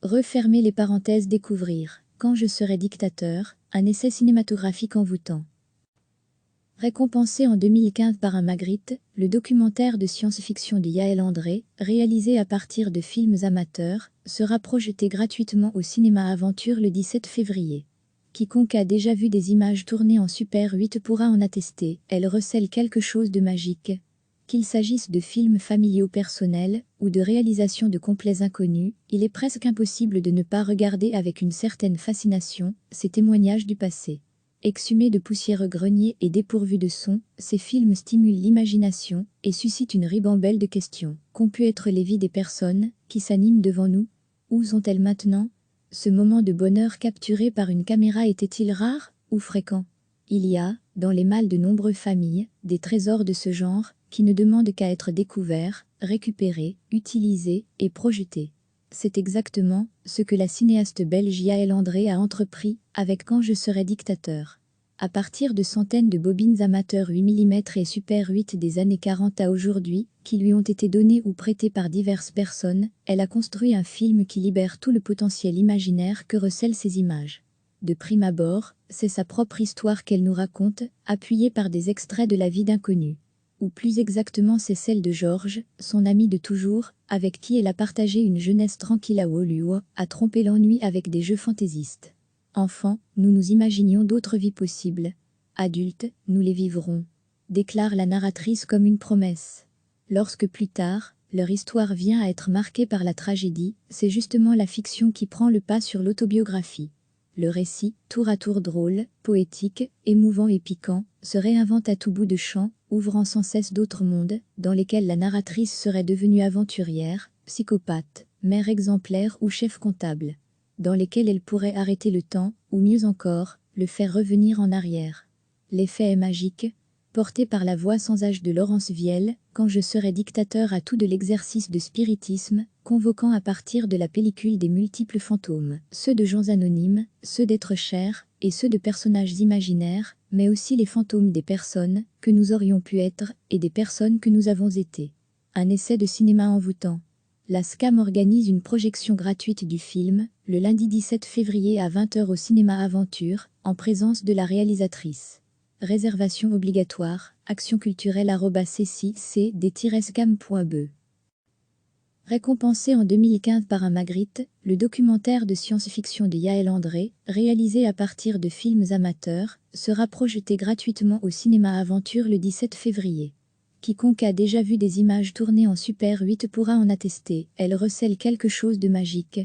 Refermer les parenthèses, découvrir Quand je serai dictateur, un essai cinématographique envoûtant. Récompensé en 2015 par un Magritte, le documentaire de science-fiction de Yaël André, réalisé à partir de films amateurs, sera projeté gratuitement au cinéma Aventure le 17 février. Quiconque a déjà vu des images tournées en Super 8 pourra en attester, elles recèlent quelque chose de magique. Qu'il s'agisse de films familiaux personnels ou de réalisations de complets inconnus, il est presque impossible de ne pas regarder avec une certaine fascination ces témoignages du passé. Exhumés de poussiéreux greniers et dépourvus de son, ces films stimulent l'imagination et suscitent une ribambelle de questions. Qu'ont pu être les vies des personnes qui s'animent devant nous? Où sont-elles maintenant? Ce moment de bonheur capturé par une caméra était-il rare ou fréquent? Il y a, dans les malles de nombreuses familles, des trésors de ce genre qui ne demandent qu'à être découverts, récupérés, utilisés et projetés. C'est exactement ce que la cinéaste belge Yaël André a entrepris avec Quand je serai dictateur. À partir de centaines de bobines amateurs 8 mm et Super 8 des années 40 à aujourd'hui, qui lui ont été données ou prêtées par diverses personnes, elle a construit un film qui libère tout le potentiel imaginaire que recèlent ces images. De prime abord, c'est sa propre histoire qu'elle nous raconte, appuyée par des extraits de la vie d'inconnus. Ou plus exactement c'est celle de Georges, son ami de toujours, avec qui elle a partagé une jeunesse tranquille à Woluwe, a trompé l'ennui avec des jeux fantaisistes. Enfant, nous nous imaginions d'autres vies possibles. Adultes, nous les vivrons, déclare la narratrice comme une promesse. Lorsque plus tard, leur histoire vient à être marquée par la tragédie, c'est justement la fiction qui prend le pas sur l'autobiographie. Le récit, tour à tour drôle, poétique, émouvant et piquant, se réinvente à tout bout de champ, ouvrant sans cesse d'autres mondes, dans lesquels la narratrice serait devenue aventurière, psychopathe, mère exemplaire ou chef comptable. Dans lesquels elle pourrait arrêter le temps, ou mieux encore, le faire revenir en arrière. L'effet est magique. Porté par la voix sans âge de Laurence Vielle, Quand je serai dictateur a tout de l'exercice de spiritisme, convoquant à partir de la pellicule des multiples fantômes, ceux de gens anonymes, ceux d'êtres chers, et ceux de personnages imaginaires, mais aussi les fantômes des personnes que nous aurions pu être, et des personnes que nous avons été. Un essai de cinéma envoûtant. La SCAM organise une projection gratuite du film, le lundi 17 février à 20 h au cinéma Aventure, en présence de la réalisatrice. Réservation obligatoire, actionculturelle@cc-scam.be. Récompensé en 2015 par un Magritte, le documentaire de science-fiction de Yaël André, réalisé à partir de films amateurs, sera projeté gratuitement au cinéma Aventure le 17 février. Quiconque a déjà vu des images tournées en Super 8 pourra en attester, elles recèlent quelque chose de magique.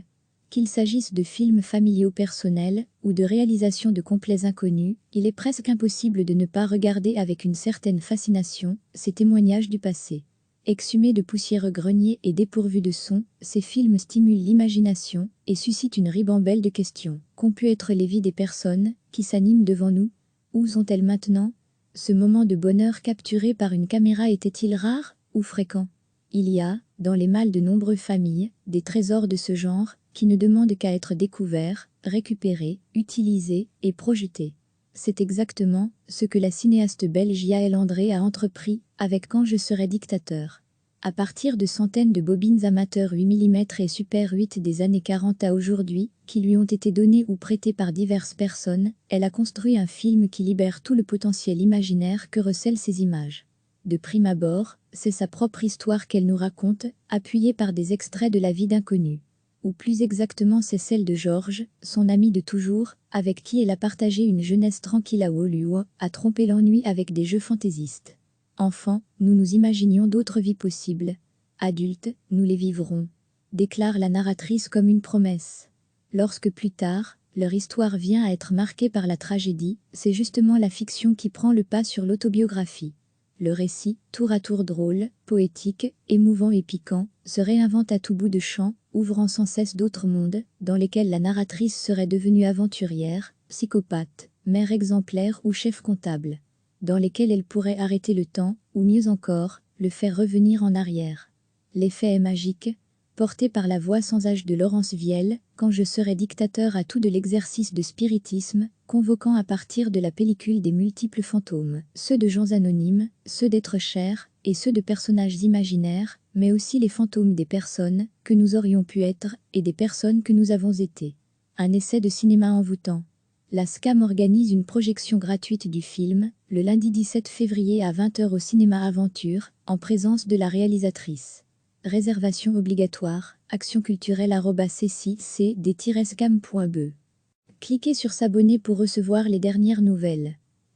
Qu'il s'agisse de films familiaux personnels ou de réalisations de complets inconnus, il est presque impossible de ne pas regarder avec une certaine fascination ces témoignages du passé. Exhumés de poussiéreux greniers et dépourvus de son, ces films stimulent l'imagination et suscitent une ribambelle de questions. Qu'ont pu être les vies des personnes qui s'animent devant nous? Où sont-elles maintenant? Ce moment de bonheur capturé par une caméra était-il rare ou fréquent? Il y a, dans les malles de nombreuses familles, des trésors de ce genre qui ne demandent qu'à être découverts, récupérés, utilisés et projetés. C'est exactement ce que la cinéaste belge Yaël André a entrepris avec Quand je serai dictateur. À partir de centaines de bobines amateurs 8 mm et Super 8 des années 40 à aujourd'hui, qui lui ont été données ou prêtées par diverses personnes, elle a construit un film qui libère tout le potentiel imaginaire que recèlent ces images. De prime abord, c'est sa propre histoire qu'elle nous raconte, appuyée par des extraits de la vie d'inconnus. Ou plus exactement c'est celle de Georges, son ami de toujours, avec qui elle a partagé une jeunesse tranquille à Woluwe, a trompé l'ennui avec des jeux fantaisistes. Enfant, nous nous imaginions d'autres vies possibles. Adultes, nous les vivrons, déclare la narratrice comme une promesse. Lorsque plus tard, leur histoire vient à être marquée par la tragédie, c'est justement la fiction qui prend le pas sur l'autobiographie. Le récit, tour à tour drôle, poétique, émouvant et piquant, se réinvente à tout bout de champ, ouvrant sans cesse d'autres mondes, dans lesquels la narratrice serait devenue aventurière, psychopathe, mère exemplaire ou chef comptable. Dans lesquels elle pourrait arrêter le temps, ou mieux encore, le faire revenir en arrière. L'effet est magique. Porté par la voix sans âge de Laurence Vielle, Quand je serai dictateur a tout de l'exercice de spiritisme, convoquant à partir de la pellicule des multiples fantômes, ceux de gens anonymes, ceux d'êtres chers, et ceux de personnages imaginaires, mais aussi les fantômes des personnes que nous aurions pu être et des personnes que nous avons été. Un essai de cinéma envoûtant. La SCAM organise une projection gratuite du film, le lundi 17 février à 20 h au cinéma Aventure, en présence de la réalisatrice. Réservation obligatoire, actionculturelle@cc-scam.be. Cliquez sur s'abonner pour recevoir les dernières nouvelles.